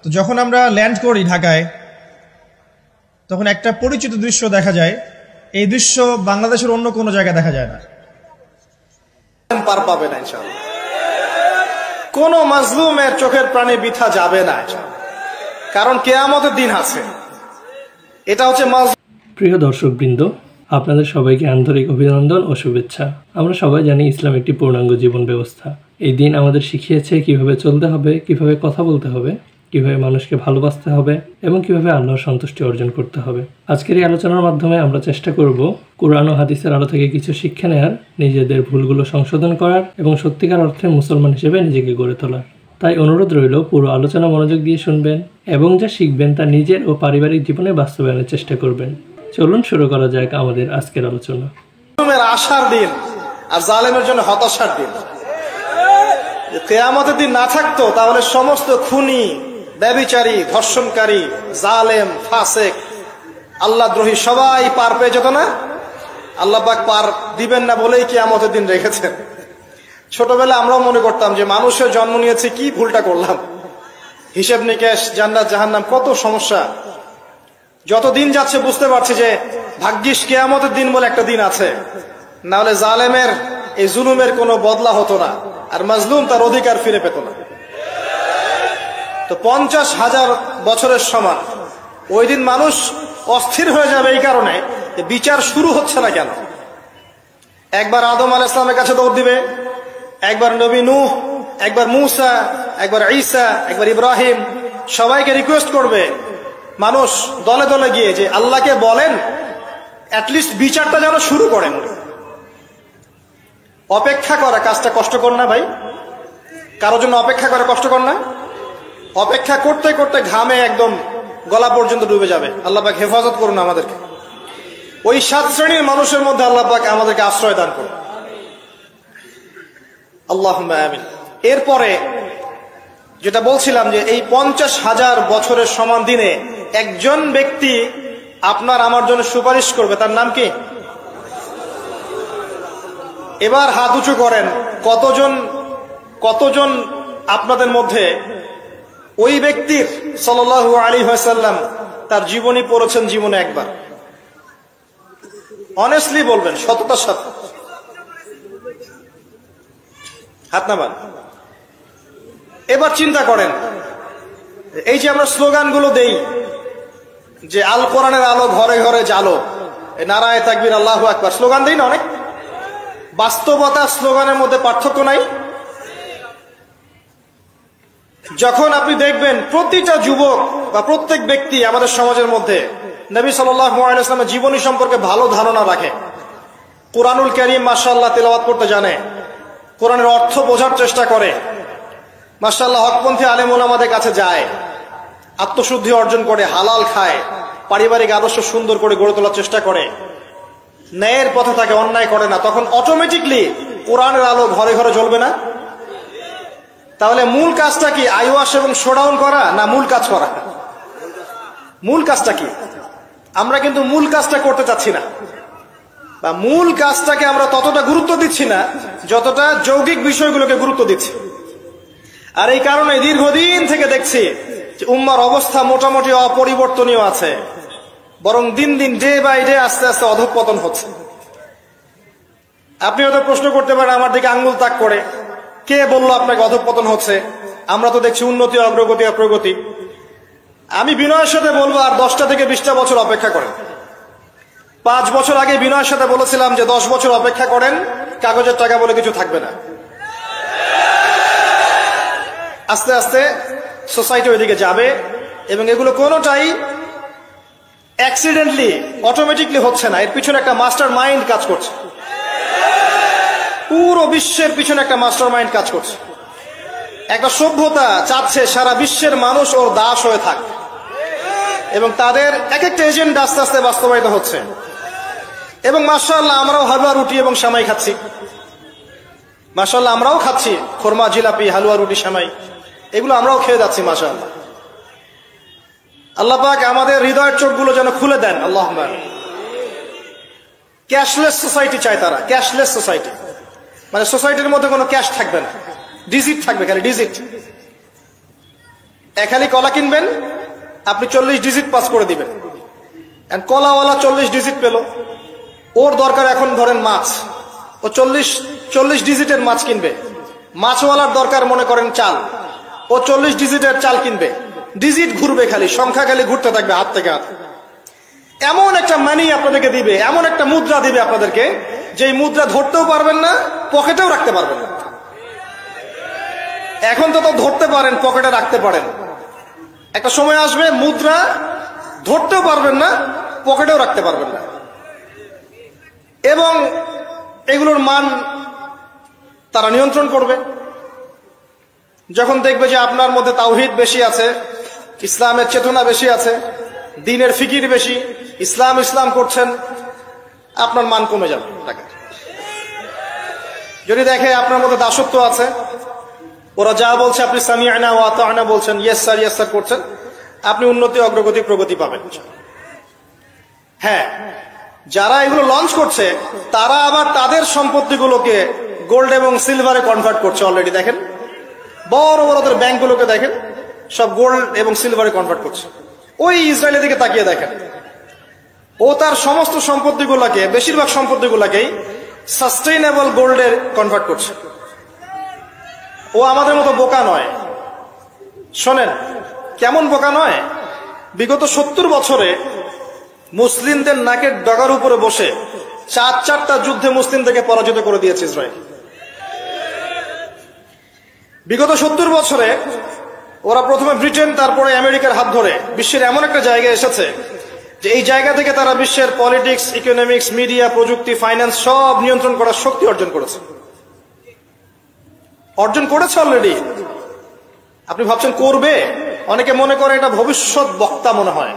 তো যখন আমরা ল্যান্ড করি ঢাকায়, তখন একটা পরিচিত দৃশ্য দেখা যায়। এই দৃশ্য বাংলাদেশের অন্য কোনো জায়গায় দেখা যায় না। পার পাবে না ইনশাআল্লাহ, কোন মাজলুমের চোখের প্রাণে বৃথা যাবে না, কারণ কিয়ামতের দিন আছে। এটা হচ্ছে প্রিয় দর্শকবৃন্দ, আপনাদের সবাইকে আন্তরিক অভিনন্দন ও শুভেচ্ছা। আমরা সবাই জানি ইসলাম একটি পূর্ণাঙ্গ জীবন ব্যবস্থা। এই দিন আমাদের শিখিয়েছে কিভাবে চলতে হবে, কিভাবে কথা বলতে হবে, কিভাবে মানুষকে ভালোবাসতে হবে এবং কিভাবে আল্লাহর সন্তুষ্টি অর্জন করতে হবে। আজকের এই আলোচনার মাধ্যমে আমরা চেষ্টা করব কুরআন ও হাদিসের আলো থেকে কিছু শিক্ষা নেয়ার, নিজেদের ভুলগুলো সংশোধন করার এবং সত্যিকার অর্থে মুসলমান হিসেবে নিজেকে গড়ে তোলার। তাই অনুরোধ রইল, পুরো আলোচনা মনোযোগ দিয়ে শুনবেন এবং যা শিখবেন তা নিজের ও পারিবারিক জীবনে বাস্তবায়নের চেষ্টা করবেন। চলুন শুরু করা যাক আমাদের আজকের আলোচনা। আশার দিন আর জালেমের জন্য হতাশার দিন। কিয়ামতের দিন না থাকতো তাহলে সমস্ত খুনি, ব্যভিচারী, ধর্ষণকারী, জালেম, ফাসেক, আল্লাহদ্রোহী সবাই পার পেয়ে যেত না। আল্লাহ পাক পার দিবেন না বলেই কিয়ামতের দিন রেখেছেন। ছোটবেলায় আমরাও মনে করতাম যে মানুষের জন্ম নিয়েছে, কি ভুলটা করলাম, হিসেব নিকেশ, জান্নাত জাহান্নাম, কত সমস্যা। যত দিন যাচ্ছে বুঝতে পারছি যে ভাগ্যিস কিয়ামতের দিন বলে একটা দিন আছে, না হলে জালেমের এই জুলুমের কোনো বদলা হতো না, আর মাজলুম তার অধিকার ফিরে পেত না। তো 50,000 বছরের সমান ওই দিন মানুষ অস্থির হয়ে যাবে এই কারণে বিচার শুরু হচ্ছে না কেন। একবার আদম আলাইহিস সালামের কাছে দৌড় দিবে, একবার নবী নূহ, একবার মূসা, একবার ঈসা, একবার ইব্রাহিম, সবাইকে রিকোয়েস্ট করবে মানুষ দলে দলে গিয়ে যে আল্লাহকে বলেন অ্যাটলিস্ট বিচারটা যেন শুরু করেন। অপেক্ষা করা কাজটা কষ্টকর না ভাই? কারোর জন্য অপেক্ষা করা কষ্টকর না? অপেক্ষা করতে করতে ঘামে একদম গলা পর্যন্ত ডুবে যাবে। আল্লাহ পাক হেফাজত করুন আমাদেরকে। ওই 7 শ্রেণীর মানুষের মধ্যে আল্লাহ পাক আমাদেরকে আশ্রয় দান করুন, আল্লাহুম্মা আমিন। এরপরে যেটা বলছিলাম যে এই 50,000 বছরের সমান দিনে একজন ব্যক্তি আপনার আমার জন্য সুপারিশ করবে, তার নাম কি? এবার হাত উঁচু করেন, কতজন আপনাদের মধ্যে ওই ব্যক্তির সাল্লাল্লাহু আলাইহি ওয়াসাল্লাম তার জীবনী পড়েছেন জীবনে একবার? অনেস্টলি বলবেন, সততার সাথে হাত নামান। এবার চিন্তা করেন, এই যে আমরা স্লোগানগুলো দেই যে আল কোরআনের আলো ঘরে ঘরে জালো, নারায়ে তাকবীর, আল্লাহু আকবার, স্লোগান দেই না অনেক? বাস্তবতা স্লোগানের মধ্যে পার্থক্য নাই? যখন আপনি দেখবেন প্রতিটা যুবক বা প্রত্যেক ব্যক্তি আমাদের সমাজের মধ্যে নবী সাল্লাল্লাহু আলাইহি ওয়াসাল্লামের জীবনী সম্পর্কে ভালো ধারণা রাখে, কুরআনুল কারীম মাশাআল্লাহ তেলাওয়াত করতে জানে, কোরআনের অর্থ বোঝার চেষ্টা করে, মাশাআল্লাহ হকপন্থী আলেম ওলামাদের কাছে যায়, আত্মশুদ্ধি অর্জন করে, হালাল খায়, পারিবারিক আদর্শ সুন্দর করে গড়ে তোলার চেষ্টা করে, ন্যায়ের পথে থাকে, অন্যায় করে না, তখন অটোমেটিকলি কোরআনের আলো ঘরে ঘরে জ্বলবে না? তাহলে মূল কাজটা কি? আইওয়াশ এবং শোডাউন করা, না মূল কাজ করা? মূল কাজটা কি? আমরা কিন্তু মূল কাজটা করতে চাচ্ছি না, বা মূল কাজটাকে আমরা ততটা গুরুত্ব দিচ্ছি না যতটা যৌগিক বিষয়গুলোকে গুরুত্ব দিচ্ছি। আর এই কারণে দীর্ঘদিন থেকে দেখছি যে উম্মার অবস্থা মোটামুটি অপরিবর্তনীয় আছে, বরং দিন দিন ডে বাই ডে আস্তে আস্তে অধঃপতন হচ্ছে। আপনি হয়তো প্রশ্ন করতে পারেন আমার দিকে আঙ্গুল তাক করে, কে বললো আপনাকে অধঃপতন হচ্ছে? আমরা তো দেখছি উন্নতি, অগ্রগতি আর প্রগতি। আমি বিনয়ের সাথে বলবো আর 10টা থেকে 20টা বছর অপেক্ষা করেন। 5 বছর আগে বিনয়ের সাথে বলেছিলাম যে 10 বছর অপেক্ষা করেন, কাগজের টাকা বলে কিছু থাকবে না। আস্তে আস্তে সোসাইটি ওইদিকে যাবে, এবং এগুলো কোনোটাই অ্যাক্সিডেন্টলি অটোমেটিকলি হচ্ছে না, এর পিছনে একটা মাস্টার মাইন্ড কাজ করছে। পুরো বিশ্বের পিছনে একটা মাস্টার মাইন্ড কাজ করছে। একটা সভ্যতা চাচ্ছে সারা বিশ্বের মানুষ ওর দাস হয়ে থাক, এবং তাদের এক একটা এজেন্ডা আস্তে আস্তে বাস্তবায়িত হচ্ছে। এবং মাশাআল্লাহ আমরাও হালুয়া রুটি এবং সেমাই খাচ্ছি, মাশাআল্লাহ আমরাও খাচ্ছি খোরমা, জিলাপি, হালুয়া, রুটি, সেমাই, এগুলো আমরাও খেয়ে যাচ্ছি মাশাআল্লাহ। আল্লাহ পাক আমাদের হৃদয়ের চোখগুলো যেন খুলে দেন, আল্লাহুম্মা। ক্যাশলেস সোসাইটি চায় তারা, ক্যাশলেস সোসাইটি, মানে সোসাইটির মধ্যে কোনো ক্যাশ থাকবে না, ডিজিট থাকবে, খালি ডিজিট। এক হালি কলা কিনবেন, আপনি 40 ডিজিট পাস করে দিবেন। কলাওয়ালা 40 ডিজিট পেল, ওর দরকার এখন ধরেন মাছ, ও 40 ডিজিটের মাছ কিনবে। মাছওয়ালার দরকার মনে করেন চাল, ও 40 ডিজিটের চাল কিনবে। ডিজিট ঘুরবে, খালি সংখ্যা খালি ঘুরতে থাকবে হাত থেকে হাত। এমন একটা মানি আপনাদেরকে দিবে, এমন একটা মুদ্রা দিবে আপনাদেরকে, যে মুদ্রা ধরতেও পারবেন না, পকেটেও রাখতে পারবেন না। এখন তো ধরতে পারেন, পকেটে রাখতে পারেন, একটা সময় আসবে মুদ্রা ধরতেও পারবেন না, পকেটেও রাখতে পারবেন না। এবং এগুলোর মান তারা নিয়ন্ত্রণ করবে। যখন দেখবে যে আপনার মধ্যে তাওহীদ বেশি আছে, ইসলামের চেতনা বেশি আছে, দ্বীনের ফিকির বেশি, ইসলাম ইসলাম করছেন, আপনার মান কমে যাবে টাকা। যদি দেখে আপনার মধ্যে দাসত্ব আছে, ওরা যা বলছে আপনি সামিআনা ওয়া আতা'না বলছেন, ইয়েস স্যার ইয়েস স্যার করছেন, আপনি উন্নতি, অগ্রগতি, প্রগতি পাবেন। হ্যাঁ, যারা এগুলো লঞ্চ করছে তারা আবার তাদের সম্পত্তিগুলোকে গোল্ড এবং সিলভারে কনভার্ট করছে অলরেডি। দেখেন বড় বড় ওদের ব্যাংকগুলোকে দেখেন, সব গোল্ড এবং সিলভারে কনভার্ট করছে। ওই ইসরায়েলের দিকে তাকিয়ে দেখেন, ও তার সমস্ত সম্পত্তিগুলোকে, বেশিরভাগ সম্পত্তিগুলোকেই সাস্টেইনেবল গোল্ডে কনভার্ট করছে। ও আমাদের মতো বোকা নয়। শোনেন কেমন বোকা নয়, বিগত 70 বছরে মুসলিমদের নাকের ডগার উপরে বসে 4টা যুদ্ধে মুসলিমদেরকে পরাজিত করে দিয়েছে ইসরায়েল। বিগত 70 বছরে ওরা প্রথমে ব্রিটেন, তারপরে আমেরিকার হাত ধরে বিশ্বের এমন একটা জায়গায় এসেছে যে এই জায়গা থেকে তারা বিশ্বের পলিটিক্স, ইকোনমিক্স, মিডিয়া, প্রযুক্তি, ফাইন্যান্স সব নিয়ন্ত্রণ করার শক্তি অর্জন করেছে অলরেডি। আপনি ভাবছেন করবে? অনেকে মনে করে এটা ভবিষ্যৎ বক্তা মনে হয়।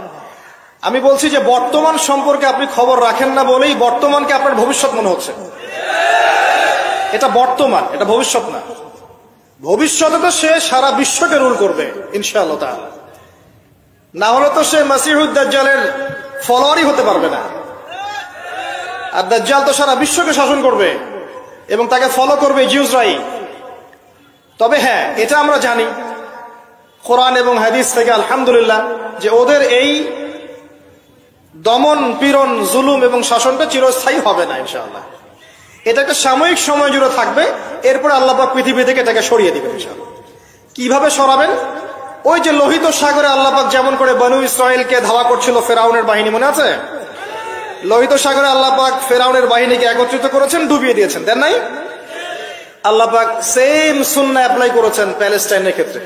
আমি বলছি যে বর্তমান সম্পর্কে আপনি খবর রাখেন না বলেই বর্তমানকে আপনার ভবিষ্যৎ মনে হচ্ছে। এটা বর্তমান, এটা ভবিষ্যৎ না। ভবিষ্যতে তো সে সারা বিশ্বকে রুল করবে ইনশাআল্লাহ তাআলা। না হলে তো সে মাসিহুদ দাজ্জালের ফলোয়ারই হতে পারবে না। আর দাজ্জাল তো সারা বিশ্বকে শাসন করবে এবং তাকে ফলো করবে জিউসরাই। তবে হ্যাঁ, এটা আমরা জানি কোরআন এবং হাদিস থেকে আলহামদুলিল্লাহ যে ওদের এই দমন, পীড়ন, জুলুম এবং শাসনটা চিরস্থায়ী হবে না ইনশাআল্লাহ। এটা একটা সাময়িক সময় জুড়ে থাকবে, এরপরে আল্লাহ পাক পৃথিবী থেকে এটাকে সরিয়ে দিবেন ইনশাআল্লাহ। কিভাবে সরাবেন? ওই যে লোহিত সাগরে আল্লাহ পাক যেমন করে বনু ইসরায়েলকে ধাওয়া করছিল ফেরাউনের বাহিনী, মনে আছে? লোহিত সাগরে আল্লাহ পাক ফেরাউনের বাহিনীকে একত্রিত করেছেন, ডুবিয়ে দিয়েছেন, দেন নাই? আল্লাহ পাক সেম সুন্নাহ অ্যাপ্লাই করেছেন প্যালেস্টাইনের ক্ষেত্রে।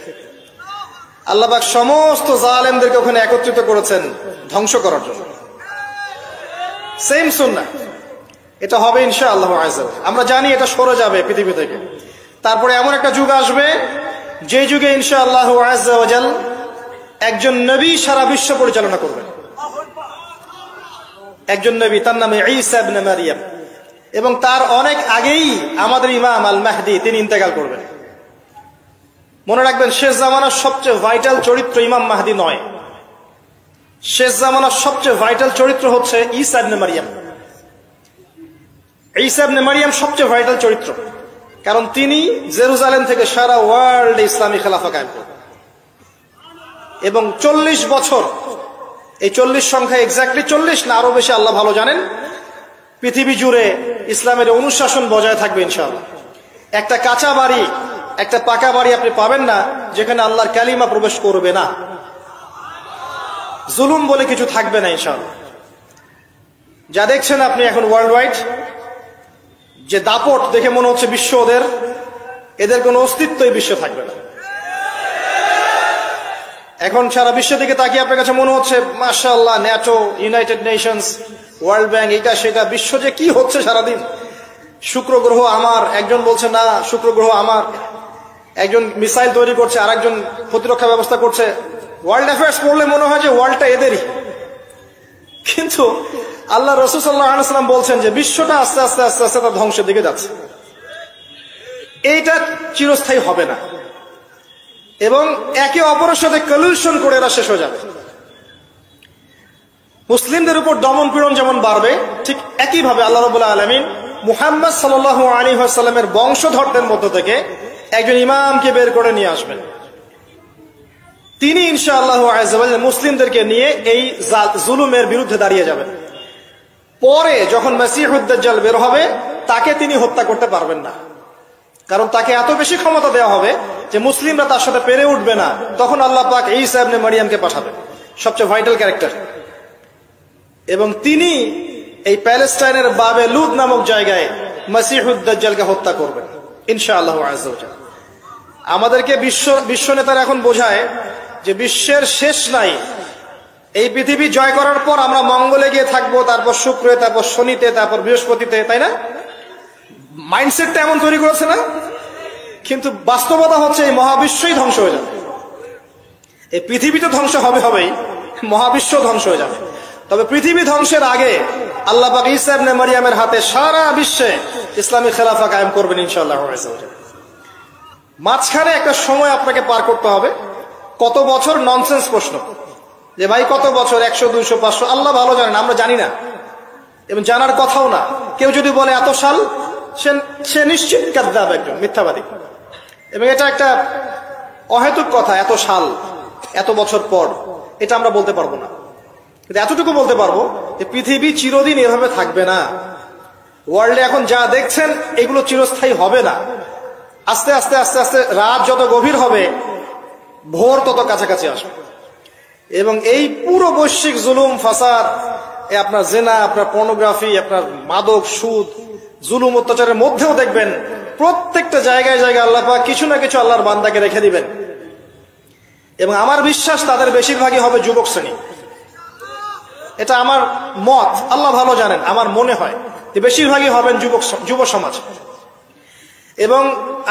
আল্লাহ পাক সমস্ত জালেমদেরকে ওখানে একত্রিত করেছেন ধ্বংস করার জন্য। সেম সুন্নাহ, এটা হবে ইনশাআল্লাহ আযজা ওয়া জাল। আমরা জানি এটা সরে যাবে পৃথিবী থেকে। তারপরে এমন একটা যুগ আসবে যে যুগে ইনশাআল্লাহ আযজা ওয়া জাল একজন নবী সারা বিশ্ব পরিচালনা করবেন। একজন নবী, তার নাম ঈসা ইবনে মারইয়াম, এবং তার অনেক আগেই আমাদের ইমাম আল মাহদি তিনি ইন্তেকাল করবেন। মনে রাখবেন, শেষ জামানার সবচেয়ে ভাইটাল চরিত্র ইমাম মাহদি নয়। শেষ জামানার সবচেয়ে ভাইটাল চরিত্র হচ্ছে ঈসা ইবনে মারইয়াম। ঈসা ইবনে মারইয়াম সবচেয়ে ভাইটাল চরিত্র, কারণ তিনি জেরুজালেম থেকে সারা ওয়ার্ল্ডে ইসলামী খেলাফা কায়েম করবেন। এবং 40 বছর, এই 40 সংখ্যা এক্স্যাক্টলি 40 না আরো বেশি আল্লাহ ভালো জানেন, পৃথিবী জুড়ে ইসলামের অনুশাসন বজায় থাকবে ইনশাআল্লাহ। একটা কাঁচা বাড়ি, একটা পাকা বাড়ি আপনি পাবেন না যেখানে আল্লাহর কালিমা প্রবেশ করবে না, জুলুম বলে কিছু থাকবে না ইনশাআল্লাহ। যা দেখছেন আপনি এখন ওয়ার্ল্ড ওয়াইড যে দাপট, দেখে মনে হচ্ছে বিশ্ব এদের কোনো অস্তিত্বই বিশ্বে থাকবে না। এখন সারা বিশ্বের দিকে তাকিয়ে আপনার কাছে মনে হচ্ছে মাশাআল্লাহ, NATO, United Nations, world bank, এটা সেটা, বিশ্ব যে কি হচ্ছে সারাদিন। শুক্র গ্রহ আমার, একজন বলছে না শুক্র গ্রহ আমার, একজন মিসাইল তৈরি করছে, আর একজন প্রতিরক্ষা ব্যবস্থা করছে। ওয়ার্ল্ড অ্যাফেয়ার্স পড়লে মনে হয় যে ওয়ার্ল্ডটা এদেরই, কিন্তু আল্লাহ রাসূল সাল্লাল্লাহু আলাইহি ওয়াসাল্লাম বলছেন যে বিশ্বটা আস্তে আস্তে আস্তে আস্তে তার ধ্বংসের দিকে যাচ্ছে। এইটা চিরস্থায়ী হবে না, এবং একে অপরের সাথে কলিউশন করে এরা শেষ হয়ে যাবে। মুসলিমদের উপর দমন পীড়ন যেমন বাড়বে, ঠিক একইভাবে আল্লাহ রাব্বুল আলামিন মুহাম্মদ সাল্লাল্লাহু আলাইহি ওয়াসাল্লামের বংশধরদের মধ্য থেকে একজন ইমামকে বের করে নিয়ে আসবেন। তিনি ইনশাআল্লাহ আযজা ওয়া জাল্লা মুসলিমদেরকে নিয়ে এই জুলুমের বিরুদ্ধে দাঁড়িয়ে যাবেন। পরে যখন মাসিহুদ দাজ্জাল বের হবে তাকে তিনি হত্যা করতে পারবেন না, কারণ তাকে এত বেশি ক্ষমতা দেওয়া হবে যে মুসলিমরা তার সাথে পেরে উঠবে না। তখন আল্লাহ পাক ঈসা ইবনে মারইয়ামকে পাঠাবেন, সবচেয়ে ভাইটাল ক্যারেক্টার, এবং তিনি এই প্যালেস্টাইনের বাবে লুদ নামক জায়গায় মাসিহুদ দাজ্জালকে হত্যা করবেন ইনশাআল্লাহ আযজা ওয়া জাল্লা। আমাদেরকে বিশ্ব নেতারা এখন বোঝায় যে বিশ্বের শেষ নাই, এই পৃথিবী জয় করার পর আমরা মঙ্গলে গিয়ে থাকবো, তারপর শুক্রে, তারপর শনিতে, তারপর বৃহস্পতিতে, তাই না? মাইন্ডসেটটা এমন তৈরি করেছে না? কিন্তু বাস্তবতা হচ্ছে এই মহাবিশ্বই ধ্বংস হয়ে যাবে। এই পৃথিবী তো ধ্বংস হবেই, মহাবিশ্ব ধ্বংস হয়ে যাবে। তবে পৃথিবী ধ্বংসের আগে আল্লাহ পাক ঈসা ইবনে মারইয়ামের হাতে সারা বিশ্বে ইসলামী খেলাফা কায়েম করবেন ইনশাআল্লাহ। মাঝখানে একটা সময় আপনাকে পার করতে হবে। কত বছর? ননসেন্স প্রশ্ন, যে ভাই কত বছর, 100, 200, 500, আল্লাহ ভালো জানেন, আমরা জানি না এবং জানার কথাও না। কেউ যদি বলে এত সাল, সে নিশ্চিত কাযযাব, একজন মিথ্যাবাদী। এবং এটা একটা অহেতুক কথা, এত সাল, এত বছর পর, এটা আমরা বলতে পারবো না। কিন্তু এতটুকু বলতে পারবো যে পৃথিবী চিরদিন এভাবে থাকবে না। ওয়ার্ল্ডে এখন যা দেখছেন এগুলো চিরস্থায়ী হবে না। আস্তে আস্তে আস্তে আস্তে রাত যত গভীর হবে, ভোর তত কাছাকাছি আসবে। এবং এই পুরো বৈশ্বিক জুলুম, ফাসাদ, আপনার জেনা, আপনার পর্নোগ্রাফি, আপনার মাদক, সুদ, জুলুম, অত্যাচারের মধ্যেও দেখবেন প্রত্যেকটা জায়গায় জায়গায় আল্লাহ পাক কিছু না কিছু আল্লাহর বান্দাকে রেখে দিবেন। এবং আমার বিশ্বাস তাদের বেশিরভাগই হবে যুবক শ্রেণী। এটা আমার মত, আল্লাহ ভালো জানেন, আমার মনে হয় যে বেশিরভাগই হবেন যুব সমাজ। এবং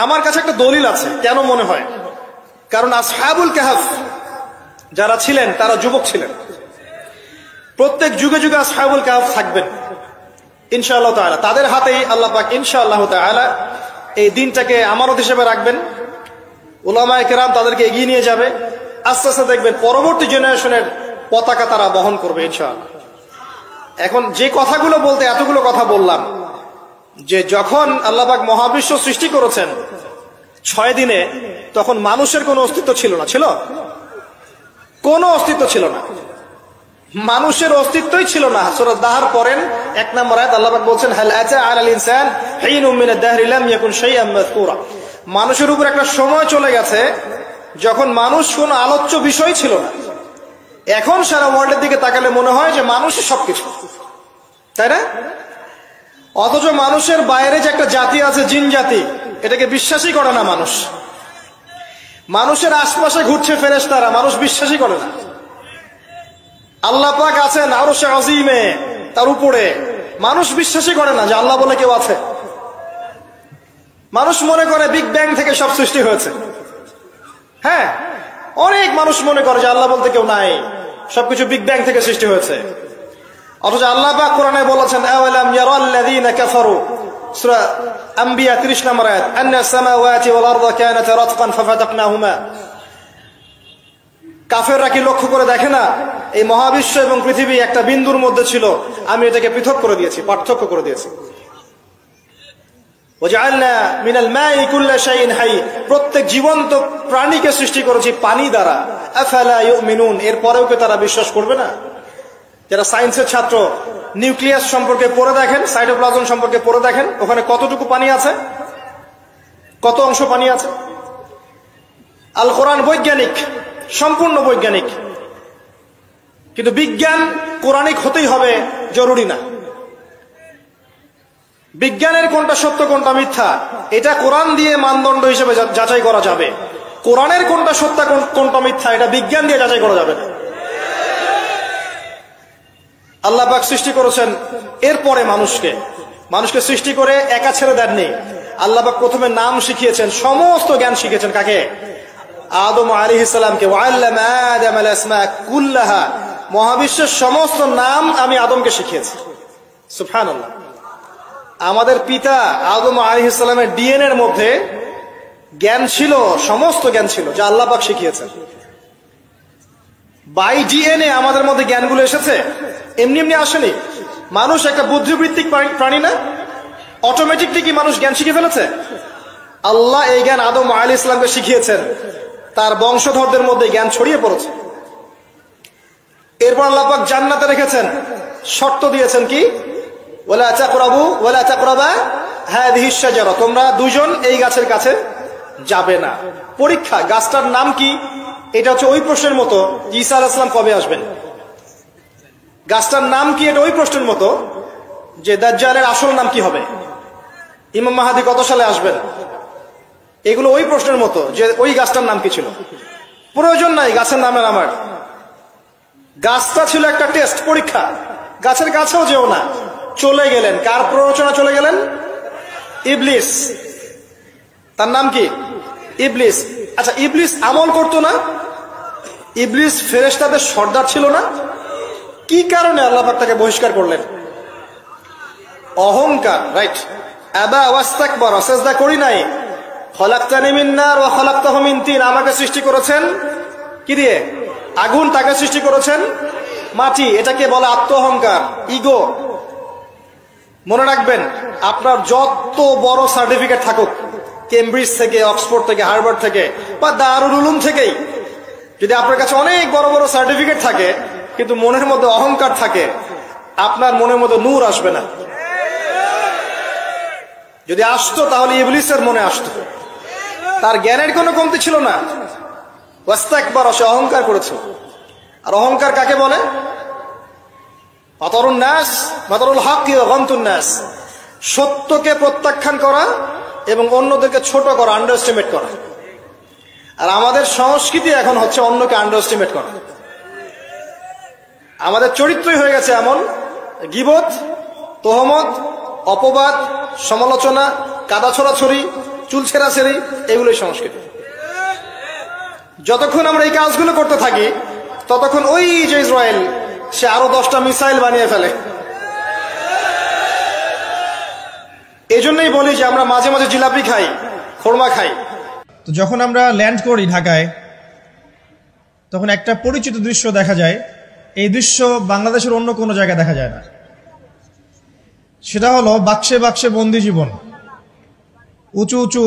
আমার কাছে একটা দলিল আছে কেন মনে হয়, কারণ আসহাবুল কাহফ যারা ছিলেন তারা যুবক ছিলেন। প্রত্যেক যুগে যুগে আসহাবুল কাহফ থাকবেন ইনশাআল্লাহ তাআলা। তাদের হাতেই আল্লাহ পাক ইনশাআল্লাহ তাআলা এই দিনটাকে আমানত হিসেবে রাখবেন। উলামায়ে কেরাম তাদেরকে এগিয়ে নিয়ে যাবে। আস্তে আস্তে দেখবেন পরবর্তী জেনারেশনের পতাকা তারা বহন করবে ইনশাআল্লাহ। এখন যে কথাগুলো বলতে এতগুলো কথা বললাম, যে যখন আল্লাহ পাক মহাবিশ্ব সৃষ্টি করেছেন 6 দিনে, তখন মানুষের কোনো অস্তিত্ব ছিল না। ছিল? কোনো অস্তিত্ব ছিল না, মানুষের অস্তিত্বই ছিল না। সূরা দাহর পড়েন 1 নম্বর আয়াত, আল্লাহ পাক বলছেন হাল আতা আলাল ইনসান হিনুম মিনাদ দাহরি লাম ইয়াকুন শাইআন মাযকুরা। মানুষের উপর একটা সময় চলে গেছে যখন মানুষ কোনো আলোচ্য বিষয় ছিল না। এখন সারা ওয়ার্ল্ডের দিকে তাকালে মনে হয় যে মানুষই সবকিছু, তাই না? অথচ মানুষের বাইরে যে একটা জাতি আছে, জিন জাতি, এটাকে বিশ্বাসই করে না মানুষ। মানুষের আশপাশে ঘুরছে ফেরেশতারা, মানুষ বিশ্বাসই করে না। আল্লাহ পাক আছেন আরশে আজিমে, তার উপরে, মানুষ বিশ্বাসই করে না যে আল্লাহ বলে কেউ আছে। মানুষ মনে করে বিগ ব্যাং থেকে সব সৃষ্টি হয়েছে। হ্যাঁ, অনেক মানুষ মনে করে যে আল্লাহ বলতে কেউ নাই, সবকিছু বিগ ব্যাং থেকে সৃষ্টি হয়েছে। অথচ আল্লাহ পাক কোরআনে বলেছেন আওয়ালাম ইয়ারাল্লাযীনা কাফারু, সূরা আম্বিয়া 30 নম্বর আয়াত, আন্নাস সামাওয়াতি ওয়াল আরদা কানাতা রাতকান ফাফাতাকনাহুমা। কাফেররা কি লক্ষ্য করে দেখে না এই মহাবিশ্ব এবং পৃথিবী একটা বিন্দুর মধ্যে ছিল, আমি এটাকে পৃথক করে দিয়েছি, পার্থক্য করে দিয়েছি। ওয়াজআলনা মিনাল মাই কুল্লা শাইইন হাই, প্রত্যেক জীবন্ত প্রাণীকে সৃষ্টি করেছি পানি দ্বারা। আফালা ইউমিনুন, এরপরেও কি তারা বিশ্বাস করবে না? যারা সায়েন্সের ছাত্র, নিউক্লিয়াস সম্পর্কে পড়ে দেখেন, সাইটোপ্লাজম সম্পর্কে পড়ে দেখেন, ওখানে কতটুকু পানি আছে, কত অংশ পানি আছে। আল কোরআন বৈজ্ঞানিক, সম্পূর্ণ বৈজ্ঞানিক, কিন্তু বিজ্ঞান কোরআনিক হতেই হবে জরুরি না। বিজ্ঞানের কোনটা সত্য কোনটা মিথ্যা এটা কোরআন দিয়ে মানদণ্ড হিসেবে যাচাই করা যাবে। কোরআনের কোনটা সত্য কোনটা মিথ্যা এটা বিজ্ঞান দিয়ে যাচাই করা যাবে না। আল্লাহ পাক সৃষ্টি করেছেন, এরপরে মানুষকে সৃষ্টি করে একা ছেড়ে দেননি। আল্লাহ পাক প্রথমে নাম শিখিয়েছেন, সমস্ত জ্ঞান শিখিয়েছেন কাকে? আদম আলাইহিস সালামকে। ওয়াল্লামা আদম আল আসমা কুল্লাহা, মহাবিশ্বের সমস্ত নাম আমি আদমকে শিখিয়েছি। সুবহানাল্লাহ। আমাদের পিতা আদম আলাইহিস সালামের ডিএনএ এর মধ্যে জ্ঞান ছিল, সমস্ত জ্ঞান ছিল যা আল্লাহ পাক শিখিয়েছেন। বাই ডিএনএ আমাদের মধ্যে জ্ঞানগুলো এসেছে, এমনি এমনি আসেনি। মানুষ একটা বুদ্ধিবৃত্তিক প্রাণী না? অটোমেটিকলি কি মানুষ জ্ঞান শিখে ফেলেছে? আল্লাহ এই জ্ঞান আদম আলাইহিস সালামকে শিখিয়েছেন। তার বংশধরদের মধ্যে জ্ঞান ছড়িয়ে পড়েছে। এরপর আল্লাহ পাক জান্নাতে রেখেছেন, শর্ত দিয়েছেন কি, ওয়ালা তাকরাবু ওয়ালা তাকরাবা হাযিহিশ শাজারা, তোমরা দুজন এই গাছের কাছে যাবে না। পরীক্ষা, গাছটার নাম কি? এটা হচ্ছে ওই প্রশ্নের মতো ঈসা আলাইহিস সালাম কবে আসবেন। গাছটার নাম কি? এটা ওই প্রশ্নের মতো যে দাজ্জালের আসল নাম কি হবে, ইমাম মাহদী কত সালে আসবেন। এগুলো ওই প্রশ্নের মতো যে ওই গাছটার নাম কি ছিল। প্রয়োজন নাই গাছের নামের আমার। গাছটা ছিল একটা টেস্ট, পরীক্ষা। গাছের কাছেও যেও না। চলে গেলেন, কার প্ররোচনা চলে গেলেন? ইবলিস। তার নাম কি? ইবলিস। আচ্ছা, ইবলিস আমল করতো না? ইবলিস ফেরেশতাদের সর্দার ছিল না? কি কারণে আল্লাহ পাক তাকে বহিষ্কার করলেন? অহংকার, রাইট। আবা ওয়াস্তাকবারা, সিজদা করি নাই। খলাকতানি মিন নার ওয়া খলাকতাহু মিন তিন, আমাকে সৃষ্টি করেছেন কি দিয়ে? আগুন। তাকে সৃষ্টি করেছেন মাটি। এটাকে বলে আত্ম অহংকার, ইগো। মনে রাখবেন, আপনার যত বড় সার্টিফিকেট থাকুক, কেমব্রিজ থেকে, অক্সফোর্ড থেকে, হার্ভার্ড থেকে বা দারুল উলুম থেকেই, যদি আপনার কাছে অনেক বড় বড় সার্টিফিকেট থাকে কিন্তু মনের মধ্যে অহংকার থাকে, আপনার মনের মধ্যে নূর আসবে না। যদি আসতো তাহলে ইবলিসের মনে আসতো। তার জ্ঞানের কোনো কমতি ছিল না। ওয়াস্তাকবার, সে অহংকার করেছে। আর অহংকার কাকে বলে? বাতারুন নাস বাতারুল হক ওয়া গামতুন নাস, সত্যকে প্রত্যাখ্যান করা এবং অন্যদেরকে ছোট করা, আন্ডার এস্টিমেট করা। আর আমাদের সংস্কৃতি এখন হচ্ছে অন্যকে আন্ডার এস্টিমেট করা। আমাদের চরিত্রই হয়ে গেছে এমন, গীবত, তোহমত, অপবাদ, সমালোচনা, কাদা ছড়াছড়ি, চুল ছেঁড়াছেড়ি, এগুলোই সংস্কৃতি। যতক্ষণ আমরা এই কাজগুলো করতে থাকি ততক্ষণ ওই যে ইসরায়েল, সে আরো 10টা মিসাইল বানিয়ে ফেলে। এই জন্যই বলি যে আমরা মাঝে মাঝে জিলাপি খাই, খোরমা খাই। তো যখন আমরা ল্যান্ড করি ঢাকায়, তখন একটা পরিচিত দৃশ্য দেখা যায়। এই দৃশ্য বাংলাদেশের অন্য কোনো জায়গায় দেখা যায় না। সেটা হলো বাক্সে বাক্সে বন্দি জীবন। উঁচু উঁচু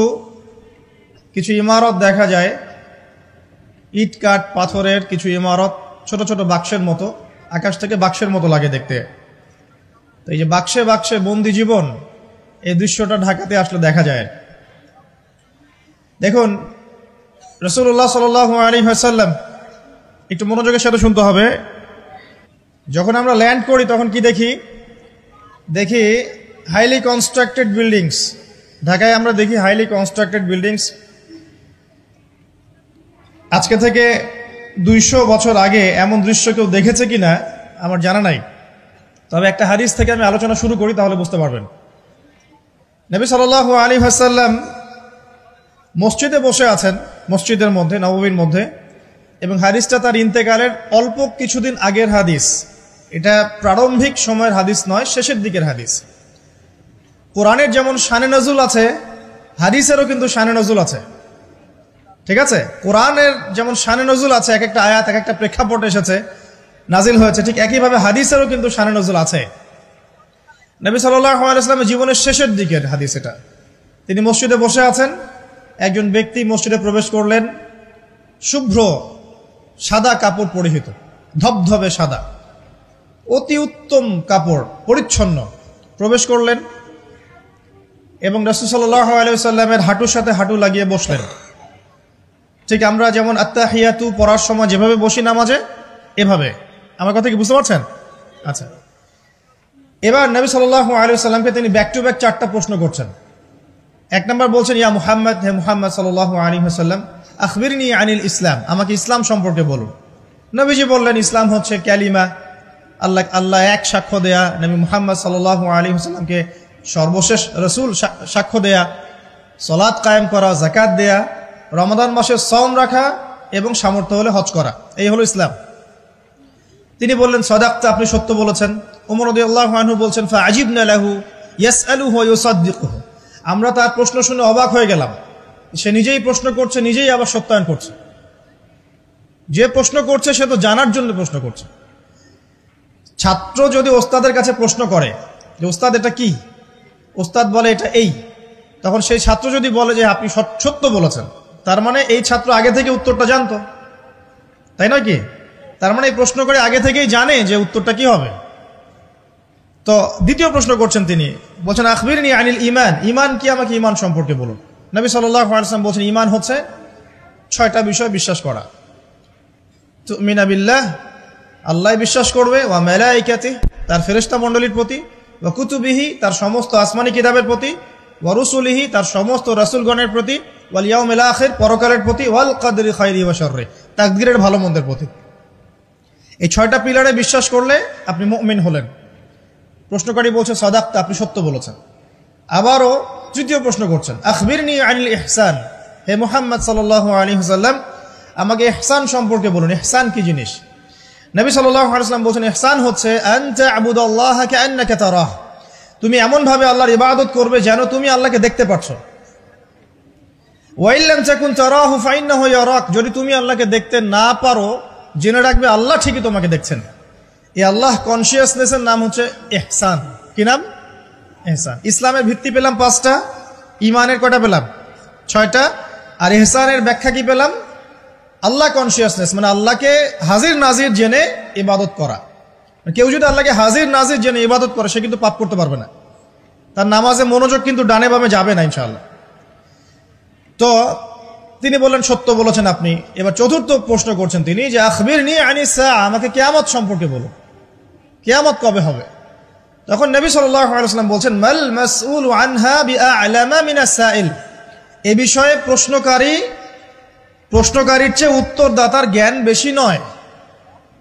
কিছু ইমারত দেখা যায়, ইট কাঠ পাথরের কিছু ইমারত, ছোট ছোট বাক্সের মতো, আকাশ থেকে বাক্সের মতো লাগে দেখতে। তো এই যে বাক্সে বাক্সে বন্দি জীবন, এই দৃশ্যটা ঢাকাতে আসলে দেখা যায়। দেখুন, রাসূলুল্লাহ সাল্লাল্লাহু আলাইহি ওয়াসাল্লাম, একটু মনোযোগের সাথে শুনতে হবে। যখন আমরা ল্যান্ড করি তখন কি দেখি? দেখি হাইলি কনস্ট্রাক্টেড বিল্ডিংস। ঢাকায় আমরা দেখি হাইলি কনস্ট্রাক্টেড বিল্ডিংস। আজকে থেকে 200 বছর আগে এমন দৃশ্য কেউ দেখেছে কিনা আমার জানা নাই। তবে একটা হাদিস থেকে আমি আলোচনা শুরু করি, তাহলে বুঝতে পারবেন। নবী সাল্লাল্লাহু আলাইহি ওয়াসাল্লাম মসজিদে বসে আছেন, মসজিদের মধ্যে, নববীর মধ্যে, এবং হাদিসটা তার ইন্তেকালের অল্প কিছুদিন আগের হাদিস। এটা প্রারম্ভিক সময়ের হাদিস নয়, শেষের দিকের হাদিস। কোরআনের যেমন শানে নজুল আছে, হাদিসেরও কিন্তু শানে নজুল আছে। ঠিক আছে? কোরআনের যেমন শানে নজুল আছে, এক একটা আয়াত এক একটা প্রেক্ষাপট এসেছে, নাজিল হয়েছে, ঠিক একইভাবে হাদিসেরও কিন্তু শানে নজুল আছে। নবী সাল্লাল্লাহু আলাইহি ওয়াসাল্লামের জীবনের শেষের দিকের হাদিস এটা। তিনি মসজিদে বসে আছেন, একজন ব্যক্তি মসজিদে প্রবেশ করলেন, শুভ্র সাদা কাপড় পরিহিত, ধবধবে সাদা, অতি উত্তম কাপড়, পরিচ্ছন্ন, প্রবেশ করলেন এবং রাসূল সাল্লাল্লাহু আলাইহি ওয়াসাল্লামের হাঁটুর সাথে হাঁটু লাগিয়ে বসলেন। ঠিক আমরা যেমন আত্তাহিয়াতু পড়ার সময় যেভাবে বসি নামাজে, এভাবে। আমার কথা কি বুঝতে পারছেন? আচ্ছা, এবার নবী সাল্লাল্লাহু আলাইহি ওয়াসাল্লামকে তিনি ব্যাক টু ব্যাক 4টা প্রশ্ন করছেন। 1 নম্বর বলছেন, ইয়া মুহাম্মদ, হে মুহাম্মদ সাল্লাল্লাহু আলাইহি ওয়াসাল্লাম, আখবিরনি আনিল ইসলাম, আমাকে ইসলাম সম্পর্কে বলুন। নবীজি বললেন, ইসলাম হচ্ছে কালিমা, আল্লাহ এক সাক্ষ্য দেয়া, নবী মুহাম্মদ সাল্লাল্লাহু আলাইহি ওয়াসাল্লামকে সর্বশেষ রাসূল সাক্ষ্য দেয়া, সালাত কায়েম করা, যাকাত দেয়া, রমাদান মাসে সওম রাখা এবং সামর্থ্য হলে হজ করা, এই হলো ইসলাম। তিনি বললেন, সাদাকতা, আপনি সত্য বলেছেন। ওমর রাদিয়াল্লাহু আনহু বলছেন, ফাআজিবনা লাহু ইয়াসআলুহু ওয়া ইউসাদ্দিকুহু, আমরা তার প্রশ্ন শুনে অবাক হয়ে গেলাম। সে নিজেই প্রশ্ন করছে, নিজেই আবার সত্যায়ন করছে। যে প্রশ্ন করছে সে তো জানার জন্য প্রশ্ন করছে। ছাত্র যদি ওস্তাদের কাছে প্রশ্ন করে যে ওস্তাদ এটা কি, ওস্তাদ বলে এটা এই, তখন সেই ছাত্র যদি বলে যে আপনি সত্য বলেছেন, তার মানে এই ছাত্র আগে থেকে উত্তরটা জানতো, তাই নয় কি? তার মানে এই প্রশ্ন করে আগে থেকেই জানে যে উত্তরটা কি হবে। তো দ্বিতীয় প্রশ্ন করছেন তিনি, বলছেন আখবিরনি আনিল ঈমান, ঈমান কি, আমাকে ঈমান সম্পর্কে বলুন। নবী সাল্লাল্লাহু আলাইহি ওয়াসাল্লাম বলছেন ঈমান হচ্ছে 6টা বিষয় বিশ্বাস করা। তুমিনা বিল্লাহ, আল্লাহ বিশ্বাস করবে, ওয়া মালাইকাতিহি, তার ফেরেশতা মণ্ডলীর প্রতি, ওয়া কুতুবিহি, তার সমস্ত আসমানি কিতাবের প্রতি, ওয়া রুসুলিহি, তার সমস্ত রাসূলগণের প্রতি, ওয়াল ইয়াউমিল আখির, পরকালের প্রতি, ওয়াল কদরি খায়রি ওয়া শাররি, তাকদীরের ভালো মন্দের প্রতি। এই 6টা পিলারে বিশ্বাস করলে আপনি মুমিন হলেন। প্রশ্নকারী বলছে সাদাক্তা, আপনি সত্য বলেছেন। আবারও তৃতীয় প্রশ্ন করছেন আখবিরনি আনিল ইহসান, হে মুহাম্মদ সাল্লাল্লাহু আলাইহি ওয়াসাল্লাম আমাকে ইহসান সম্পর্কে বলুন, ইহসান কি জিনিস? নবী সাল্লাল্লাহু আলাইহি ওয়াসাল্লাম বলেছেন ইহসান হচ্ছে আন তা'বুদাল্লাহা কাআন্নাকা তারাহ, তুমি এমন ভাবে আল্লাহর ইবাদত করবে যেন তুমি আল্লাহকে দেখতে পাচ্ছ। ওয়া ইল্লাম তাকুন তারাহু ফাইন্নাহু ইয়ারাক, যদি তুমি আল্লাহকে দেখতে না পারো জেনে রাখবে আল্লাহ ঠিকই তোমাকে দেখছেন। এই আল্লাহ কনসিয়াসনেসের নাম হচ্ছে ইহসান। কি নাম? ইহসান। ইসলামের ভিত্তি পেলাম 5টা, ইমানের কয়টা পেলাম? 6টা। আর ইহসানের ব্যাখ্যা কি পেলাম? আল্লাহ কনসিয়াসনেস, মানে আল্লাহকে হাজির নাজির জেনে ইবাদত করা। কেউ যদি আল্লাহকে হাজির নাজির জেনে ইবাদত করে সে কিন্তু পাপ করতে পারবে না, তার নামাজে মনোযোগ কিন্তু ডানে বামে যাবে না ইনশাআল্লাহ। তো তিনি বললেন সত্য বলেছেন আপনি। এবার চতুর্থ প্রশ্ন করছেন তিনি যে আখবিরনি আনিস সাআ, আমাকে কিয়ামত সম্পর্কে বলুন, কিয়ামত কবে হবে? তখন নবী সাল্লাল্লাহু আলাইহি ওয়াসাল্লাম বলছেন মাল মাসউলু আনহা বিআ'লামা মিনাস সাইল, এই বিষয়ে প্রশ্নকারীর চেয়ে উত্তরদাতার জ্ঞান বেশি নয়।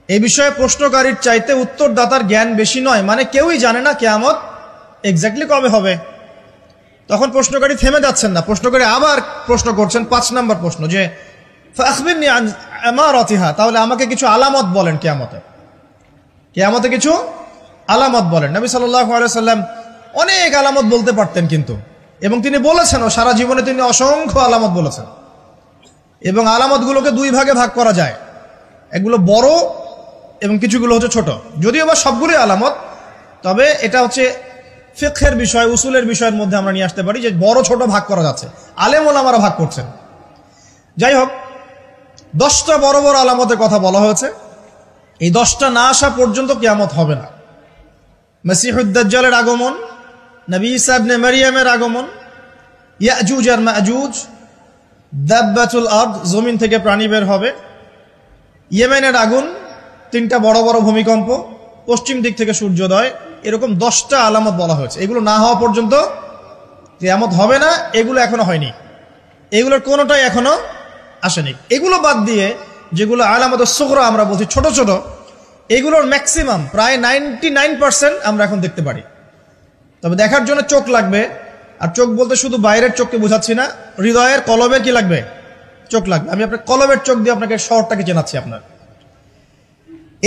এই বিষয়ে প্রশ্নকারীর চাইতে উত্তরদাতার জ্ঞান বেশি নয়, মানে কেউই জানে না কিয়ামত এক্স্যাক্টলি কবে হবে। তখন প্রশ্নকারী থেমে যাচ্ছেন না, প্রশ্নকারী আবার প্রশ্ন করছেন 5 নম্বর প্রশ্ন যে ফাখবিরনি আন আমারাতিহা, তাহলে আমাকে কিছু আলামত বলেন কিয়ামতে কিছু আলামত বলেন। নবী সাল্লাল্লাহু আলাইহি ওয়াসাল্লাম অনেক আলামত বলতে পারতেন কিন্তু, এবং তিনি বলেছেনও, সারা জীবনে তিনি অসংখ্য আলামত বলেছেন। এবং আলামতগুলোকে 2 ভাগে ভাগ করা যায়, এগুলো বড় এবং কিছুগুলো হচ্ছে ছোট। যদিও বা সবগুলোই আলামত, তবে এটা হচ্ছে ফিকহের বিষয়, উসুলের বিষয়ের মধ্যে আমরা নিয়ে আসতে পারি যে বড় ছোট ভাগ করা যাচ্ছে, আলেম ওলামারা ভাগ করছেন। যাই হোক, 10টা বড় বড় আলামতের কথা বলা হয়েছে। এই 10টা না আসা পর্যন্ত কিয়ামত হবে না। মসিহুদ দাজ্জালের আগমন, নবী ঈসা ইবনে মারইয়ামের আগমন, ইয়াজুজ আর মাজুজ, দাব্বাতুল আরদ, জমিন থেকে প্রাণী বের হবে, ইয়েমেনের আগুন, 3টা বড় বড় ভূমিকম্প, পশ্চিম দিক থেকে সূর্যোদয়, এরকম 10টা আলামত বলা হয়েছে। এগুলো না হওয়া পর্যন্ত কিয়ামত হবে না। এগুলো এখনো হয়নি, এগুলোর কোনোটাই এখনো আসেনি। এগুলো বাদ দিয়ে যেগুলো আলামত সুগরা আমরা বলছি, ছোট ছোট, এগুলোর ম্যাক্সিমাম প্রায় 99% আমরা এখন দেখতে পারি। তবে দেখার জন্য চোখ লাগবে, আর চোখ বলতে শুধু বাইরের চোখকে বোঝাচ্ছি না, হৃদয়ের কলবের কি লাগবে? চোখ লাগবে। আমি আপনার কলবের চোখ দিয়ে আপনাকে শহরটাকে চেনাচ্ছি। আপনার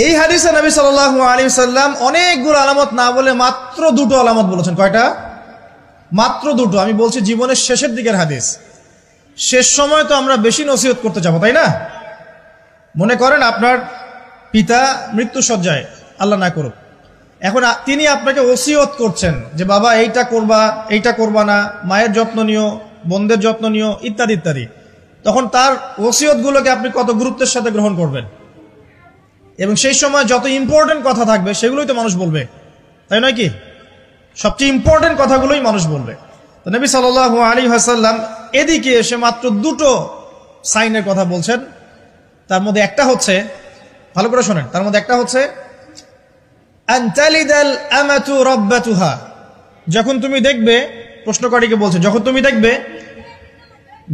এই হাদিসে নবী সাল্লাল্লাহু আলাইহি ওয়াসাল্লাম অনেকগুলো আলামত না বলে মাত্র 2টো আলামত বলেছেন। কয়টা? মাত্র 2টো। আমি বলছি জীবনের শেষের দিকের হাদিস, শেষ সময় তো আমরা বেশি নসিহত করতে যাবো, তাই না? মনে করেন আপনার পিতা মৃত্যুসজ্জায়, আল্লাহ না করুক, এখন তিনি আপনাকে ওসিয়ত করছেন যে বাবা এইটা করবা, এইটা করবা না, মায়ের যত্ন নিও, বোনদের যত্ন নিও, ইত্যাদি ইত্যাদি। তখন তার ওসিয়তগুলোকে আপনি কত গুরুত্বের সাথে গ্রহণ করবেন, এবং সেই সময় যত ইম্পর্টেন্ট কথা থাকবে সেগুলোই তো মানুষ বলবে, তাই নয় কি? সবচেয়ে ইম্পর্টেন্ট কথাগুলোই মানুষ বলবে। তো নবী সাল্লাল্লাহু আলাইহি ওয়াসাল্লাম এদিকে এসে মাত্র 2টো সাইনের কথা বলছেন। তার মধ্যে একটা হচ্ছে, ভালো করে শোনেন, তার মধ্যে একটা হচ্ছে আনতালিদাল আমাতু রাব্বাতুহা, যখন তুমি দেখবে, প্রশ্নকারীকে বলছে, যখন তুমি দেখবে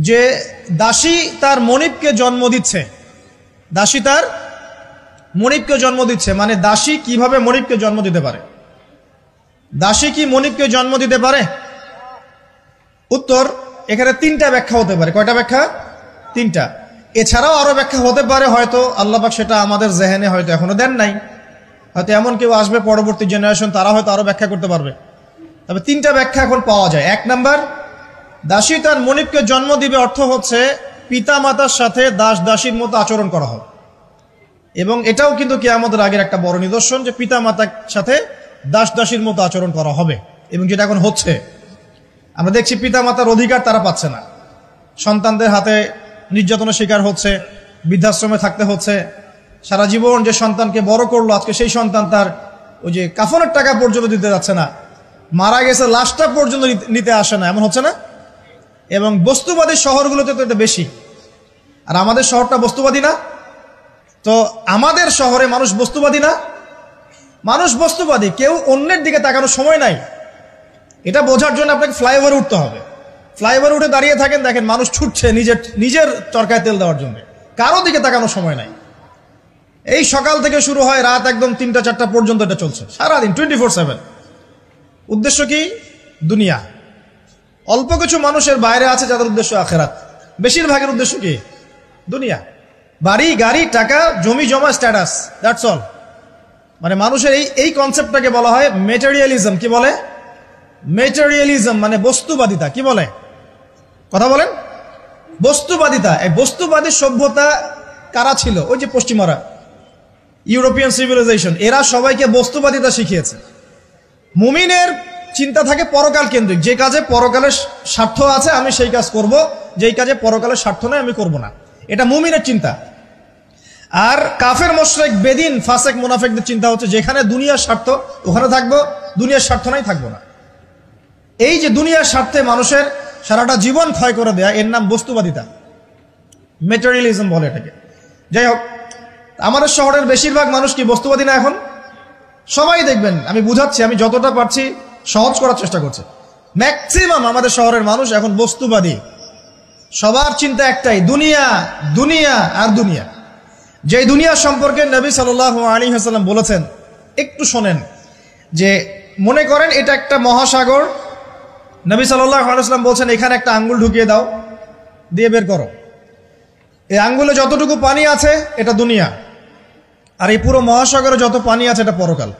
যে দাসী তার মনিবকে জন্ম দিচ্ছে, দাসী তার মনিবকে জন্ম দিচ্ছে, মানে দাসী কিভাবে মনিবকে জন্ম দিতে পারে? দাসী কি মনিবকে জন্ম দিতে পারে? উত্তর, এখানে 3টা ব্যাখ্যা হতে পারে। কয়টা ব্যাখ্যা? 3টা। এছাড়াও আরো ব্যাখ্যা হতে পারে, হয়তো আল্লাহ পাক সেটা আমাদের জেহেনে হয়তো এখনো দেন নাই, হয়তো এমন কেউ আসবে পরবর্তী জেনারেশন, তারা হয়তো আরো ব্যাখ্যা করতে পারবে। তবে 3টা ব্যাখ্যা এখন পাওয়া যায়। 1 নাম্বার, দাসী তার মনিবকে জন্ম দিবে অর্থ হচ্ছে পিতা মাতার সাথে দাস দাসীর মতো আচরণ করা হবে। এবং এটাও কিন্তু কিয়ামতের আগের একটা বড় নিদর্শন যে পিতা মাতার সাথে দাস দাসীর মতো আচরণ করা হবে। এবং যেটা এখন হচ্ছে, আমরা দেখছি পিতা মাতার অধিকার তারা পাচ্ছে না, সন্তানদের হাতে নির্যাতনের শিকার হচ্ছে, বৃদ্ধাশ্রমে থাকতে হচ্ছে। সারা জীবন যে সন্তানকে বড় করলো, আজকে সেই সন্তান তার ওই যে কাফনের টাকা পর্যন্ত দিতে যাচ্ছে না, মারা গেছে লাশটা পর্যন্ত নিতে আসে না, এমন হচ্ছে না? এবং বস্তুবাদী শহরগুলোতে তো এটা বেশি। আর আমাদের শহরটা বস্তুবাদী না? তো আমাদের শহরে মানুষ বস্তুবাদী না? মানুষ বস্তুবাদী, কেউ অন্যের দিকে তাকানোর সময় নাই। এটা বোঝার জন্য আপনাকে ফ্লাইওভারে উঠতে হবে। ফ্লাইওভারে উঠে দাঁড়িয়ে থাকেন, দেখেন মানুষ ছুটছে নিজের চরকায় তেল দেওয়ার জন্য, কারো দিকে তাকানোর সময় নাই। এই সকাল থেকে শুরু হয়, রাত একদম 3টা-4টা পর্যন্ত এটা চলছে, সারাদিন 24/7। উদ্দেশ্য কি? দুনিয়া। অল্প কিছু মানুষের বাইরে আছে যাদের উদ্দেশ্য আখেরাত, বেশিরভাগের উদ্দেশ্য কি? দুনিয়া। বাড়ি, গাড়ি, টাকা, জমি জমা, স্ট্যাটাস, দ্যাটস অল। মানে মানুষের এই কনসেপ্টটাকে বলা হয় মেটেরিয়ালিজম। কি বলে? মেটেরিয়ালিজম মানে বস্তুবাদিতা। কি বলে? কথা বলেন। বস্তুবাদিতা। এই বস্তুবাদী সভ্যতা কারা ছিল? ওই যে পশ্চিমারা, ইউরোপিয়ান সিভিলাইজেশন, এরা সবাইকে বস্তুবাদিতা শিখিয়েছে। মুমিনের চিন্তা থাকে পরকাল কেন্দ্রিক, যে কাজে পরকালের স্বার্থ আছে আমি সেই কাজ করব, যেই কাজে পরকালের স্বার্থ নাই আমি করব না। এটা মুমিনের চিন্তা। আর কাফের মুশরিক, বেদিন, ফাসেক, মুনাফিকদের চিন্তা হচ্ছে যেখানে দুনিয়ার স্বার্থ ওখানে থাকবো, দুনিয়ার স্বার্থ নাই থাকবো না। এই যে দুনিয়ার স্বার্থে মানুষের সারাটা জীবন ক্ষয় করে দেয়া, এর নাম বস্তুবাদিতা, মেটেরিয়ালিজম বলে এটাকে। যাই হোক, আমাদের শহরের বেশিরভাগ মানুষ কি বস্তুবাদী না? এখন সবাই দেখবেন, আমি বুঝাচ্ছি, আমি যতটা পারছি সহজ করার চেষ্টা করছি। ম্যাক্সিমাম আমাদের শহরের মানুষ এখন বস্তুবাদী। সবার চিন্তা একটাই, দুনিয়া, দুনিয়া আর দুনিয়া। যে দুনিয়া সম্পর্কে নবী সাল্লাল্লাহু আলাইহি ওয়াসাল্লাম বলেছেন, একটু শোনেন। যে মনে করেন এটা একটা মহাসাগর, নবী সাল্লাল্লাহু আলাইহি ওয়াসাল্লাম বলছেন এখানে একটা আঙ্গুল ঢুকিয়ে দাও, দিয়ে বের করো। এই আঙ্গুলে যতটুকু পানি আছে এটা দুনিয়া, আর এই পুরো মহাসাগরে যত পানি আছে এটা পরকাল।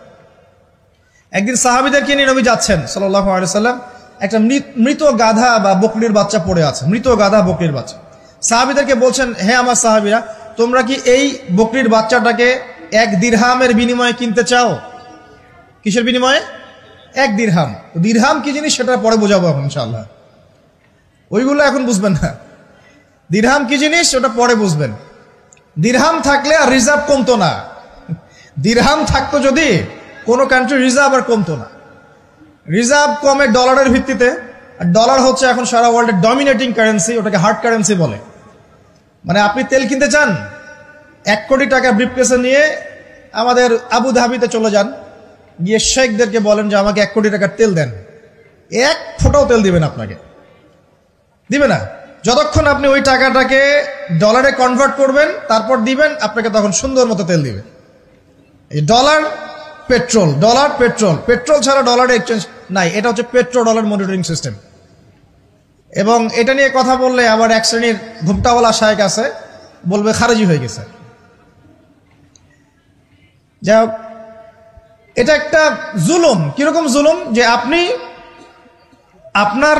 একদিন সাহাবীদেরকে নিয়ে নবী যাচ্ছেন সাল্লাল্লাহু আলাইহি ওয়াসাল্লাম, একটা মৃত গাধা বা বকরির বাচ্চা পড়ে আছে, মৃত গাধা বকরির বাচ্চা। সাহাবীদেরকে বলছেন, হে আমার সাহাবীরা, তোমরা কি এই বকরির বাচ্চাটাকে 1 দিরহামের বিনিময়ে কিনতে চাও? কিসের বিনিময়ে? 1 দিরহাম। দিরহাম কি জিনিস সেটা পরে বোঝাবো ইনশাআল্লাহ, ওইগুলো এখন বুঝবেন না। দিরহাম কি জিনিস ওটা পরে বুঝবেন। দিরহাম থাকলে আর রিজার্ভ কমতো না। দিরহাম থাকতো যদি কোনো কান্ট্রি, রিজার্ভ আর কমতো না। রিজার্ভ কমে ডলারের ভিত্তিতে, আর ডলার হচ্ছে এখন সারা ওয়ার্ল্ডের ডমিনেটিং কারেন্সি, ওটাকে হার্ড কারেন্সি বলে। মানে আপনি তেল কিনতে চান, 1 কোটি টাকা ব্রিফকেসে নিয়ে আমাদের আবু ধাবিতে চলে যান, গিয়ে শেখদেরকে বলেন যে আমাকে 1 কোটি টাকার তেল দেন, 1 ফোঁটাও তেল দিবেন আপনাকে, দিবে না। যতক্ষণ আপনি ওই টাকাটাকে ডলারে কনভার্ট করবেন তারপর দিবেন, আপনাকে তখন সুন্দর মতো তেল দিবে। এই dollar petrol, dollar petrol, petrol ছাড়া ডলার এক্সচেঞ্জ নাই। এটা হচ্ছে পেট্রো ডলার মনিটরিং সিস্টেম। এবং এটা নিয়ে কথা বললে আবার এক শ্রেণীর ঘুমটাওয়ালা শায়েখ আছে, বলবে খারেজি হয়ে গেছে। যাই হোক, এটা একটা জুলুম। কিরকম জুলুম? যে আপনি আপনার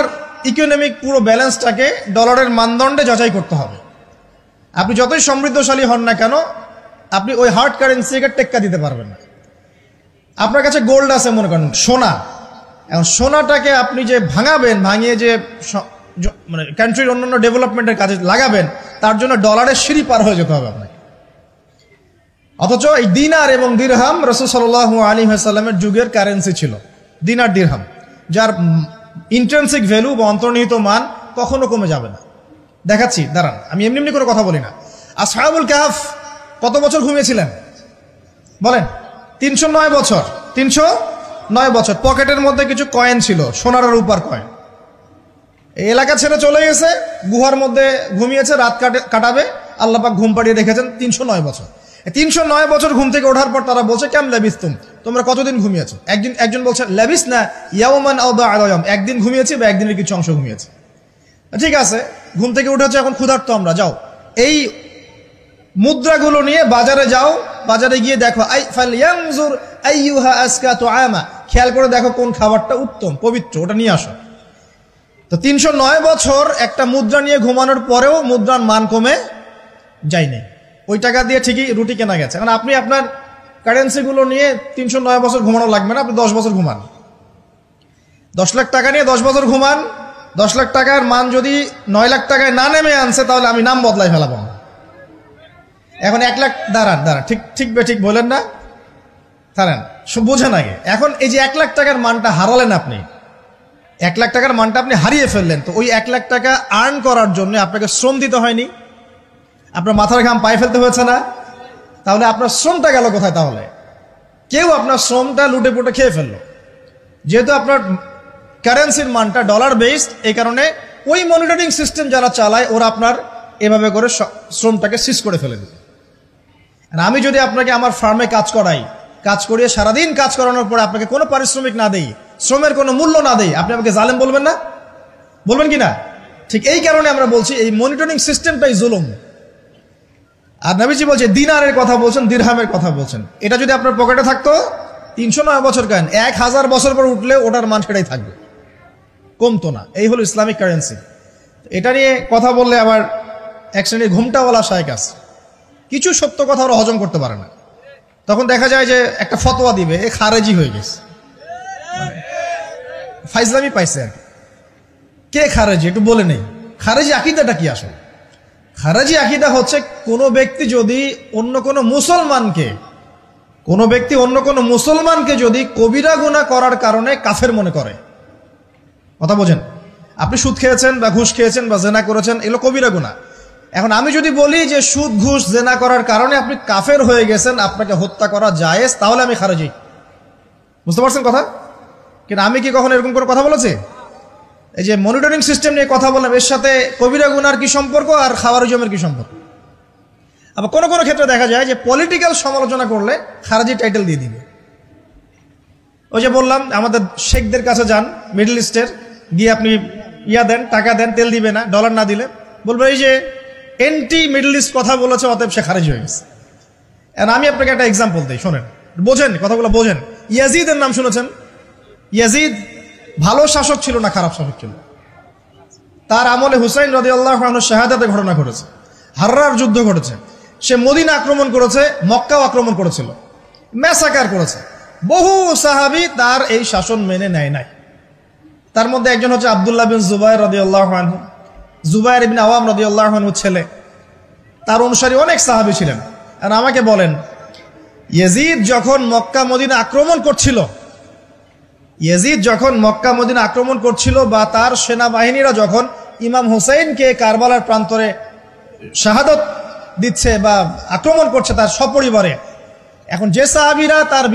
ইকোনমিক পুরো ব্যালেন্সটাকে ডলারের মানদণ্ডে যাচাই করতে হবে। আপনি যতই সমৃদ্ধশালী হন না কেন, আপনি ওই হার্ড কারেন্সিকে টেক্কা দিতে পারবেন না। আপনার কাছে গোল্ড আছে, মনে করেন সোনা, এখন সোনাটাকে আপনি যে ভাঙাবেন, ভাঙিয়ে যে মানে কান্ট্রির অন্যান্য ডেভেলপমেন্টের কাজে লাগাবেন, তার জন্য ডলারের সিঁড়ি পার হয়ে যেতে হবে আপনাকে। অথচ এই দিনার এবং দিরহাম রাসূল সাল্লাল্লাহু আলাইহি ওয়াসাল্লামের যুগের কারেন্সি ছিল, দিনার দিরহাম, যার ইন্ট্রিনসিক ভ্যালু বা অন্তর্নিহিত মান কখনো কমে যাবে না। দেখাচ্ছি, দাঁড়ান, আমি এমনি এমনি করে কথা বলি না। আসহাবুল কাহফ কত বছর ঘুমিয়েছিলেন বলেন? 309 বছর। 309 বছর। পকেটের মধ্যে কিছু কয়েন ছিল, সোনার আর রূপার কয়েন। এই এলাকা ছেড়ে চলে গেছে, গুহার মধ্যে ঘুমিয়েছে, রাত কাটাবে, আল্লাহ পাক ঘুম পাড়িয়ে রেখেছেন 309 বছর। 309 বছর ঘুম থেকে ওঠার পর তারা বলছে, কেম লাবিস্তুম, তোমরা কতদিন ঘুমিয়েছো? একজন বলছে লাবিস না ইয়াওমান আও বা'দা ইয়াওম, একদিন ঘুমিয়েছি বা একদিনের কিছু অংশ ঘুমিয়েছি। ঠিক আছে, ঘুম থেকে উঠেছে, এখন ক্ষুধার্ত আমরা, যাও এই মুদ্রাগুলো নিয়ে বাজারে যাও, বাজারে গিয়ে দেখো ফালইয়ানজুর আইয়ুহা আসকা তুআমা, খেয়াল করে দেখো কোন খাবারটা উত্তম পবিত্র, ওটা নিয়ে আসো। তো 309 বছর একটা মুদ্রা নিয়ে ঘুমানোর পরেও মুদ্রার মান কমে যায়নি। ওই টাকা দিয়ে ঠিকই রুটি কেনা গেছে। কারণ আপনি আপনার কারেন্সিগুলো নিয়ে 309 বছর ঘুমানো লাগবে না, আপনি 10 বছর ঘুমান। 10 লাখ টাকা নিয়ে 10 বছর ঘুমান, 10 লাখ টাকার মান যদি 9 লাখ টাকায় না নেমে আনছে তাহলে আমি নাম বদলাই ফেলাবো। এখন 1 লাখ দাঁড়ান ঠিক বলেন না, দাঁড়ান বোঝেন আগে। এখন এই যে 1 লাখ টাকার মানটা হারালেন আপনি, 1 লাখ টাকার মানটা আপনি হারিয়ে ফেললেন, তো ওই 1 লাখ টাকা আর্ন করার জন্য আপনাকে শ্রম দিতে হয়নি? আপনার মাথার ঘাম পায়ে ফেলতে হয়েছে না? তাহলে আপনার শ্রমটা গেল কোথায়? তাহলে কেউ আপনার শ্রমটা লুটে পুটে খেয়ে ফেললো। যেহেতু আপনার কারেন্সির মানটা ডলার বেসড, এই কারণে ওই মনিটরিং সিস্টেম যারা চালায় ওরা আপনার এভাবে করে শ্রমটাকে সিজ করে ফেলে দেবে। আর আমি যদি আপনাকে আমার ফার্মে কাজ করিয়ে সারাদিন কাজ করানোর পরে আপনাকে কোনো পারিশ্রমিক না দেই, শ্রমের কোনো মূল্য না দেই, আপনি আমাকে জালেম বলবেন না? বলবেন কি না? ঠিক এই কারণে আমরা বলছি এই মনিটরিং সিস্টেমটাই জুলুম। আর নবীজি বলছে দিনারের কথা বলছেন, দিরহামের কথা বলছেন। এটা যদি আপনার পকেটে থাকতো 309 বছর কেন 1000 বছর পর উঠলে ওটার মান সেটাই থাকবে, কমতো না। এই হলো ইসলামিক কারেন্সি। এটা নিয়ে কথা বললে আবার এক শ্রেণীর ঘুমটাওয়ালা শায়েখ আছে, কিছু সত্য কথা ওরা হজম করতে পারে না। তখন দেখা যায় যে একটা ফতোয়া দিবে, এ খারেজি হয়ে গেছে, ফাইজলামি পাইছে আর কি। কে খারেজি একটু বলে নেই। খারেজি আকীদাটা কি আসলে? খারেজি আকীদা হচ্ছে কোনো ব্যক্তি অন্য কোনো মুসলমানকে যদি কবিরা গুনাহ করার কারণে কাফের মনে করে। কথা বোঝেন? আপনি সুদ খেয়েছেন বা ঘুষ খেয়েছেন বা জেনা করেছেন, এগুলো কবিরা গুনাহ। এখন আমি যদি বলি যে সুদ ঘুষ জেনা করার কারণে আপনি কাফের হয়ে গেছেন, আপনাকে হত্যা করা জায়েজ, তাহলে আমি খারেজি। বুঝতে পারছেন কথা? কিন্তু আমি কি কখনো এরকম করে কথা বলেছি? এই যে মনিটরিং সিস্টেম নিয়ে কথা বললাম, এর সাথে কবিরা গুনার কি সম্পর্ক আর খাওয়ারিজমের কি সম্পর্ক? আবার কোনো কোনো ক্ষেত্রে দেখা যায় যে পলিটিক্যাল সমালোচনা করলে খারেজি টাইটেল দিয়ে দিবে। ওই যে বললাম আমাদের শেখদের কাছে যান মিডল ইস্টের, গিয়ে আপনি দেন, টাকা দেন, তেল দিবে না, ডলার না দিলে বলবে এই যে এন্টি মিডল ইস্ট কথা বলেছে, অতএব সে খারেজি হয়ে গেছে। আমি আপনাকে একটা এক্সাম্পল দিই, শোনেন, বোঝেন কথাগুলো বোঝেন। ইয়াজিদের নাম শুনেছেন? ইয়াজিদ ভালো শাসক ছিল না খারাপ শাসক ছিল? তার আমলে হুসাইন রাদিয়াল্লাহু আনহু শাহাদাতের ঘটনা ঘটেছে, হাররার যুদ্ধ ঘটেছে, সে মদিনা আক্রমণ করেছে, মক্কাও আক্রমণ করেছিল, ম্যাসাকার করেছে। বহু সাহাবী তার এই শাসন মেনে নেয় নাই। তার মধ্যে একজন হচ্ছে আব্দুল্লাহ বিন জুবাইর রাদিয়াল্লাহু আনহু, জুবাইর ইবনে আওয়াম রাদিয়াল্লাহু আনহু ছেলে। তার অনুসারী অনেক সাহাবী ছিলেন। আর আমাকে বলেন, ইয়াজিদ যখন মক্কা মদিনা আক্রমণ করছিল বা তার সেনাবাহিনীরা যখন ইমাম হুসাইনকে কারবালার প্রান্তরে শাহাদত দিচ্ছে বা আক্রমণ করছে তার সপরিবারে, এখন যে সাহাবীরা তার